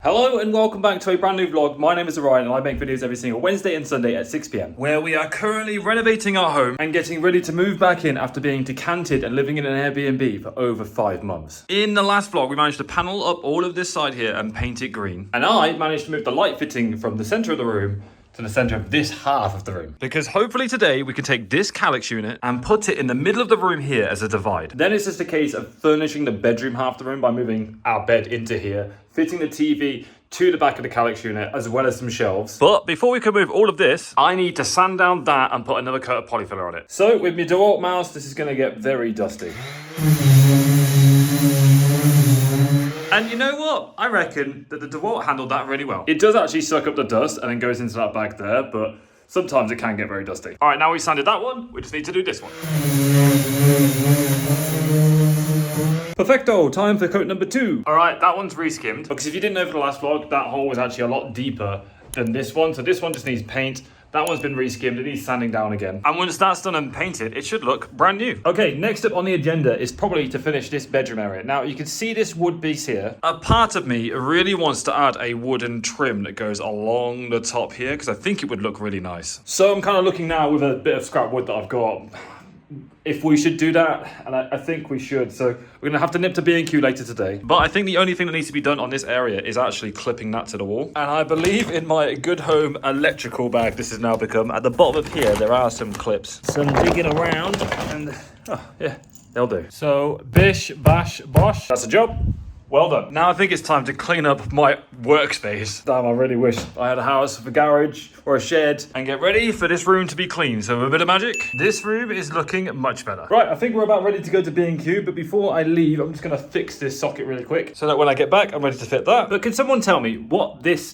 Hello and welcome back to a brand new vlog. My name is Orion and I make videos every single Wednesday and Sunday at 6 p.m. where we are currently renovating our home and getting ready to move back in after being decanted and living in an Airbnb for over 5 months. In the last vlog, we managed to panel up all of this side here and paint it green. And I managed to move the light fitting from the center of the room to the center of this half of the room. Because hopefully today we can take this calyx unit and put it in the middle of the room here as a divide. Then it's just a case of furnishing the bedroom half of the room by moving our bed into here, fitting the TV to the back of the calyx unit, as well as some shelves. But before we can move all of this, I need to sand down that and put another coat of polyfiller on it. So with my DeWalt mouse, this is gonna get very dusty. And you know what? I reckon that the DeWalt handled that really well. It does actually suck up the dust and then goes into that bag there, but sometimes it can get very dusty. All right, now we sanded that one, we just need to do this one. Perfecto, time for coat number 2. All right, that one's re-skimmed, because if you didn't know from the last vlog, that hole was actually a lot deeper than this one. So this one just needs paint. That one's been re-skimmed, it needs sanding down again. And once that's done and painted, it should look brand new. Okay, next up on the agenda is probably to finish this bedroom area. Now, you can see this wood piece here. A part of me really wants to add a wooden trim that goes along the top here, because I think it would look really nice. So I'm kind of looking now with a bit of scrap wood that I've got, if we should do that, and I think we should. So we're gonna have to nip to B&Q later today. But I think the only thing that needs to be done on this area is actually clipping that to the wall. And I believe in my Good Home electrical bag, this has now become, at the bottom of here, there are some clips. Some digging around, and oh, yeah, they'll do. So bish, bash, bosh, that's a job. Well done. Now I think it's time to clean up my workspace. Damn, I really wish I had a house with a garage or a shed and get ready for this room to be clean. So with a bit of magic, this room is looking much better. Right, I think we're about ready to go to B&Q, but before I leave, I'm just gonna fix this socket really quick so that when I get back, I'm ready to fit that. But can someone tell me what this,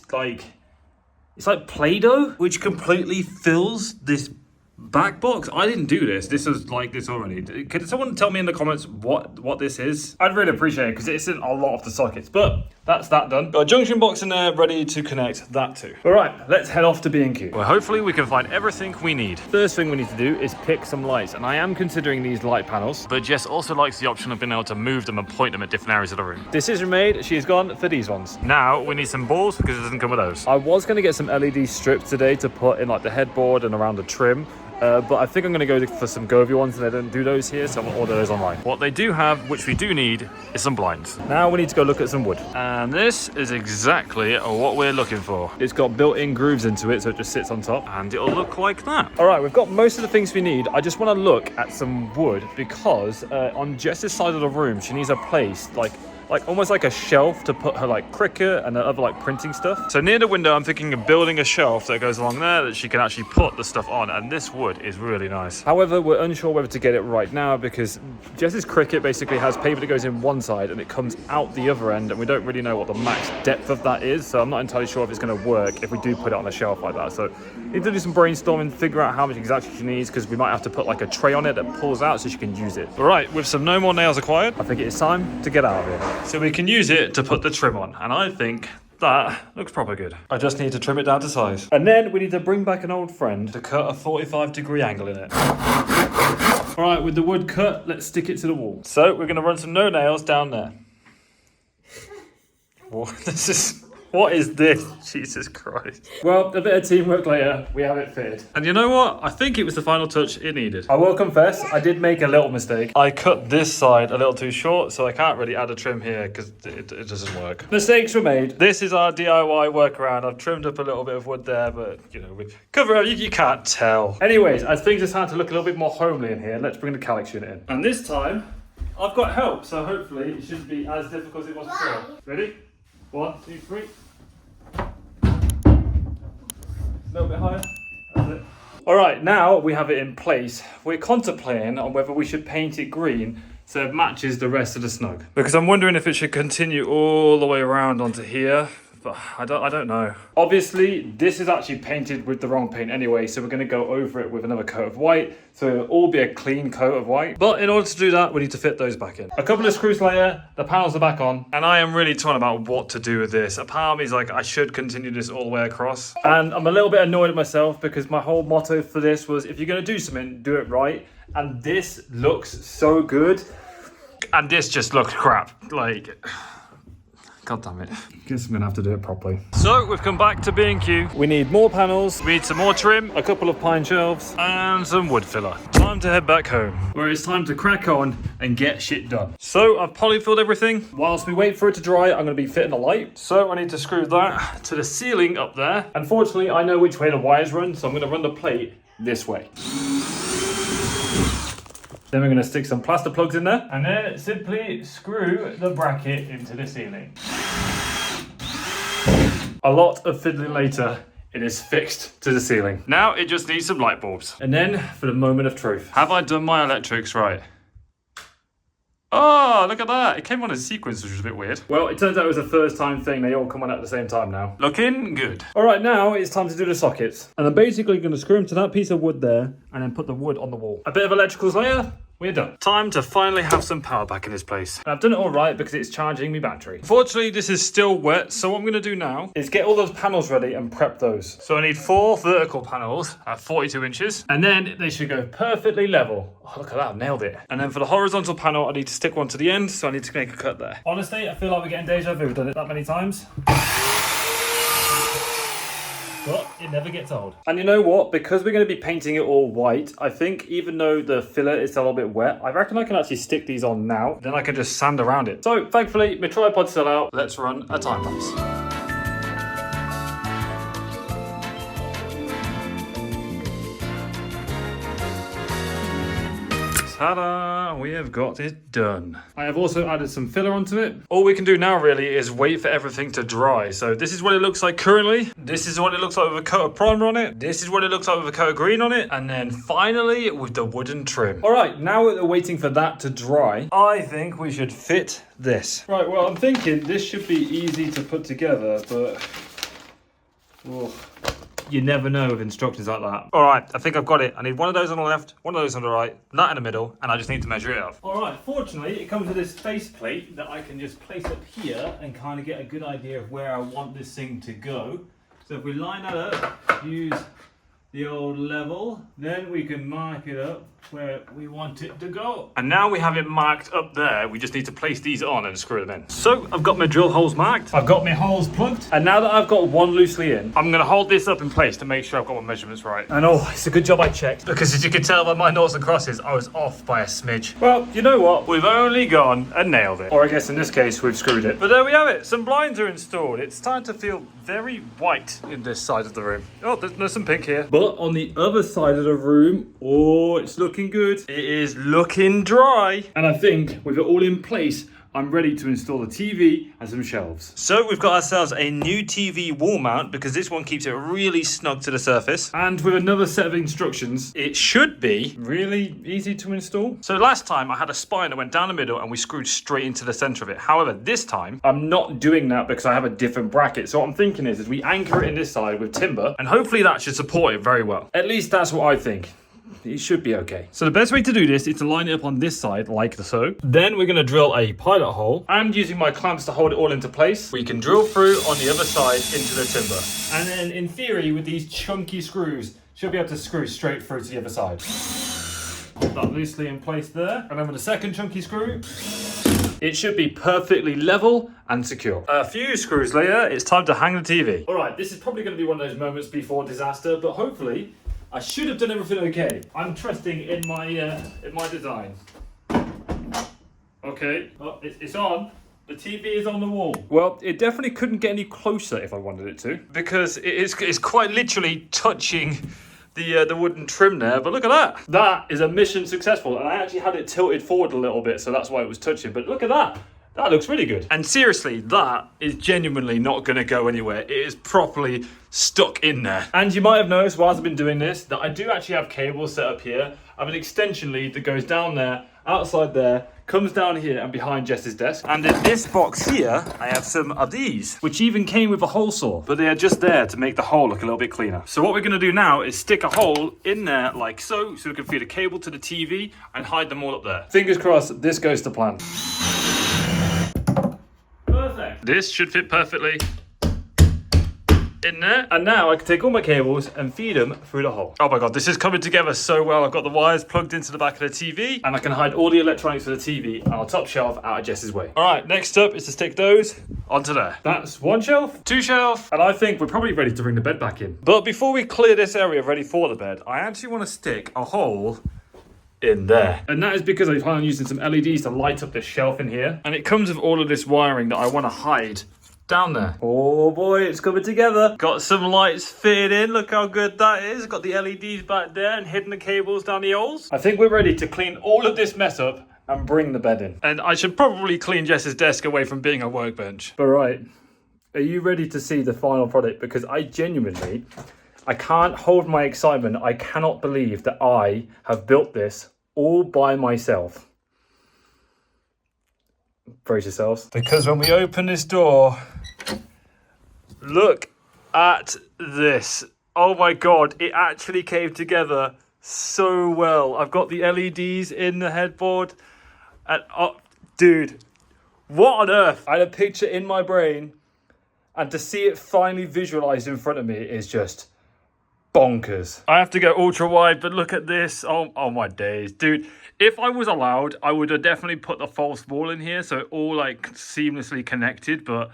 it's like Play-Doh, which completely fills this back box? I didn't do this. This is like this already. Can someone tell me in the comments what this is? I'd really appreciate it because it's in a lot of the sockets. But that's that done. Got a junction box in there ready to connect that to. All right, let's head off to B&Q. Well, hopefully we can find everything we need. First thing we need to do is pick some lights, and I am considering these light panels. But Jess also likes the option of being able to move them and point them at different areas of the room. Decision made. She's gone for these ones. Now we need some balls because it doesn't come with those. I was going to get some LED strips today to put in like the headboard and around the trim. But I think I'm going to go for some Govia ones, and they don't do those here, so I'm going to order those online. What they do have, which we do need, is some blinds. Now we need to go look at some wood. And this is exactly what we're looking for. It's got built-in grooves into it, so it just sits on top, and it'll look like that. All right, we've got most of the things we need. I just want to look at some wood, because on Jess's side of the room, she needs a place, like almost like a shelf to put her like Cricut and other like printing stuff. So near the window, I'm thinking of building a shelf that goes along there that she can actually put the stuff on, and this wood is really nice. However, we're unsure whether to get it right now because Jess's Cricut basically has paper that goes in one side and it comes out the other end, and we don't really know what the max depth of that is, so I'm not entirely sure if it's going to work if we do put it on a shelf like that. So need to do some brainstorming, figure out how much exactly she needs, because we might have to put like a tray on it that pulls out so she can use it. All right, with some no more nails acquired, I think it is time to get out of here. So we can use it to put the trim on, and I think that looks proper good. I just need to trim it down to size. And then we need to bring back an old friend to cut a 45-degree angle in it. All right, with the wood cut, let's stick it to the wall. So we're going to run some no nails down there. What is this? Jesus Christ. Well, a bit of teamwork later, we have it fitted. And you know what? I think it was the final touch it needed. I will confess, I did make a little mistake. I cut this side a little too short, so I can't really add a trim here because it doesn't work. Mistakes were made. This is our DIY workaround. I've trimmed up a little bit of wood there, but you know, we cover up, you can't tell. Anyways, as things are starting to look a little bit more homely in here, let's bring the calyx unit in. And this time, I've got help, so hopefully it shouldn't be as difficult as it was before. Ready? 1, 2, 3. A little bit higher. That's it. All right, now we have it in place. We're contemplating on whether we should paint it green so it matches the rest of the snug. Because I'm wondering if it should continue all the way around onto here. But I don't know. Obviously, this is actually painted with the wrong paint anyway, so we're going to go over it with another coat of white, so it'll all be a clean coat of white. But in order to do that, we need to fit those back in. A couple of screws later, the panels are back on, and I am really torn about what to do with this. A part of me is like, I should continue this all the way across. And I'm a little bit annoyed at myself because my whole motto for this was, if you're going to do something, do it right. And this looks so good. And this just looks crap. Like, God damn it. Guess I'm gonna have to do it properly. So we've come back to B&Q. We need more panels, we need some more trim, a couple of pine shelves, and some wood filler. Time to head back home, where it's time to crack on and get shit done. So I've polyfilled everything. Whilst we wait for it to dry, I'm gonna be fitting a light. So I need to screw that to the ceiling up there. Unfortunately, I know which way the wires run, so I'm gonna run the plate this way. Then we're going to stick some plaster plugs in there and then simply screw the bracket into the ceiling. A lot of fiddling later, it is fixed to the ceiling. Now it just needs some light bulbs. And then for the moment of truth. Have I done my electrics right? Oh, look at that. It came on in sequence, which was a bit weird. Well, it turns out it was a first time thing. They all come on at the same time now. Looking good. All right, now it's time to do the sockets. And I'm basically going to screw them to that piece of wood there and then put the wood on the wall. A bit of electricals later. We're done. Time to finally have some power back in this place. And I've done it all right because it's charging my battery. Unfortunately, this is still wet, so what I'm going to do now is get all those panels ready and prep those. So I need 4 vertical panels at 42 inches, and then they should go perfectly level. Oh, look at that, I've nailed it. And then for the horizontal panel, I need to stick one to the end, so I need to make a cut there. Honestly, I feel like we're getting deja vu. We've done it that many times. But it never gets old. And you know what? Because we're going to be painting it all white, I think even though the filler is a little bit wet, I reckon I can actually stick these on now. Then I can just sand around it. So thankfully, my tripod's still out. Let's run a time lapse. Ta-da! We have got it done. I have also added some filler onto it. All we can do now really is wait for everything to dry. So this is what it looks like currently. This is what it looks like with a coat of primer on it. This is what it looks like with a coat of green on it. And then finally with the wooden trim. All right, now that we're waiting for that to dry, I think we should fit this. Right, well, I'm thinking this should be easy to put together, but... oh. You never know with instructions like that. All right, I think I've got it. I need one of those on the left, one of those on the right, that in the middle, and I just need to measure it up. All right, fortunately, it comes with this face plate that I can just place up here and kind of get a good idea of where I want this thing to go. So if we line that up, use the old level, then we can mark it up where we want it to go. And now we have it marked up there, we just need to place these on and screw them in. So I've got my drill holes marked, I've got my holes plugged, and now that I've got one loosely in, I'm gonna hold this up in place to make sure I've got my measurements right. And oh, it's a good job I checked, because as you can tell by my noughts and crosses, I was off by a smidge. Well, you know what? We've only gone and nailed it. Or I guess in this case, we've screwed it. But there we have it, some blinds are installed. It's starting to feel very white in this side of the room. Oh, there's some pink here. But on the other side of the room, oh, it's looking good. It is looking dry. And I think with it all in place, I'm ready to install the TV and some shelves. So we've got ourselves a new TV wall mount because this one keeps it really snug to the surface. And with another set of instructions, it should be really easy to install. So last time I had a spine that went down the middle and we screwed straight into the center of it. However, this time I'm not doing that because I have a different bracket. So what I'm thinking is we anchor it in this side with timber and hopefully that should support it very well. At least that's what I think. It should be okay. So the best way to do this is to line it up on this side like so. Then we're going to drill a pilot hole and using my clamps to hold it all into place, we can drill through on the other side into the timber. And then in theory with these chunky screws, should be able to screw straight through to the other side. Put that loosely in place there. And then with the second chunky screw, it should be perfectly level and secure. A few screws later, it's time to hang the TV. All right, this is probably going to be one of those moments before disaster, but hopefully I should have done everything okay. I'm trusting in my design. Okay, oh, it's on. The TV is on the wall. Well, it definitely couldn't get any closer if I wanted it to, because it's quite literally touching the wooden trim there. But look at that. That is a mission successful, and I actually had it tilted forward a little bit, so that's why it was touching. But look at that. That looks really good. And seriously, that is genuinely not going to go anywhere. It is properly stuck in there. And you might have noticed whilst I've been doing this that I do actually have cables set up here. I have an extension lead that goes down there, outside there, comes down here and behind Jess's desk. And in this box here, I have some of these, which even came with a hole saw, but they are just there to make the hole look a little bit cleaner. So what we're going to do now is stick a hole in there like so we can feed a cable to the TV and hide them all up there. Fingers crossed this goes to plan. Perfect. This should fit perfectly. in there. And now I can take all my cables and feed them through the hole. Oh my God, this is coming together so well. I've got the wires plugged into the back of the TV and I can hide all the electronics for the TV on our top shelf out of Jess's way. All right, next up is to stick those onto there. That's one shelf, two shelf, and I think we're probably ready to bring the bed back in. But before we clear this area ready for the bed, I actually want to stick a hole in there. And that is because I plan on using some LEDs to light up this shelf in here. And it comes with all of this wiring that I want to hide down there. Oh boy, it's coming together. Got some lights fitted in. Look how good that is. Got the LEDs back there and hidden the cables down the holes. I think we're ready to clean all of this mess up and bring the bed in. And I should probably clean Jess's desk away from being a workbench. But right, are you ready to see the final product? Because I can't hold my excitement. I cannot believe that I have built this all by myself. Brace yourselves. Because when we open this door, look at this. Oh my God, it actually came together so well. I've got the LEDs in the headboard. And oh, dude, what on earth? I had a picture in my brain, and to see it finally visualized in front of me is just bonkers. I have to go ultra wide, but look at this. Oh my days, dude. If I was allowed, I would have definitely put the false wall in here so it all like seamlessly connected. But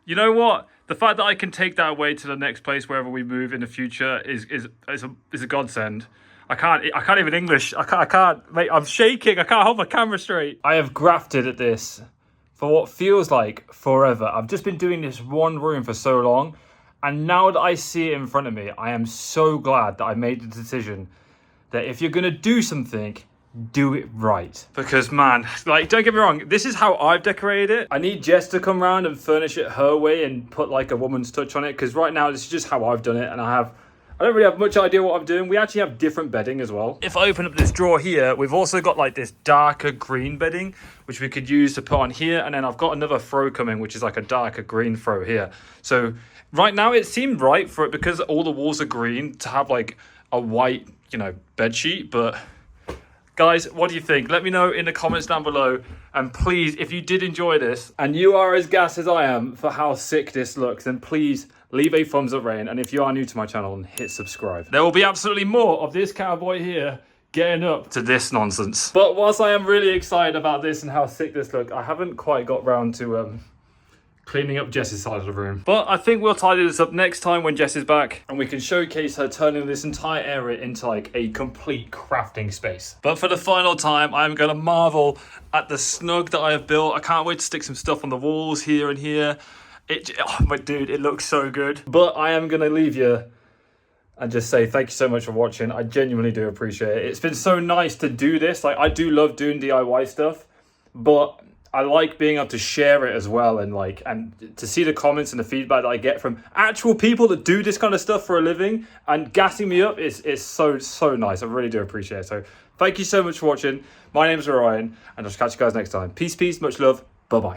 you know what? The fact that I can take that away to the next place wherever we move in the future is a godsend. I can't even English. I can't, mate, I'm shaking. I can't hold my camera straight. I have grafted at this for what feels like forever. I've just been doing this one room for so long. And now that I see it in front of me, I am so glad that I made the decision that if you're going to do something, do it right. Because man, like, don't get me wrong, this is how I've decorated it. I need Jess to come around and furnish it her way and put like a woman's touch on it. Because right now, this is just how I've done it. And I don't really have much idea what I'm doing. We actually have different bedding as well. If I open up this drawer here, we've also got like this darker green bedding, which we could use to put on here. And then I've got another throw coming, which is like a darker green throw here. So right now it seemed right for it because all the walls are green to have like a white, bed sheet. But guys, what do you think? Let me know in the comments down below. And please, if you did enjoy this and you are as gassed as I am for how sick this looks, then please leave a thumbs up rating. And if you are new to my channel, hit subscribe. There will be absolutely more of this cowboy here getting up to this nonsense. But whilst I am really excited about this and how sick this looks, I haven't quite got round to cleaning up Jess's side of the room. But I think we'll tidy this up next time when Jess is back and we can showcase her turning this entire area into like a complete crafting space. But for the final time, I'm going to marvel at the snug that I have built. I can't wait to stick some stuff on the walls here and here. Oh my dude, it looks so good. But I am going to leave you and just say thank you so much for watching. I genuinely do appreciate it. It's been so nice to do this. Like, I do love doing DIY stuff, but I like being able to share it as well, and to see the comments and the feedback that I get from actual people that do this kind of stuff for a living and gassing me up is so nice. I really do appreciate it. So thank you so much for watching. My name is Orion, and I'll catch you guys next time. Peace, much love. Bye-bye.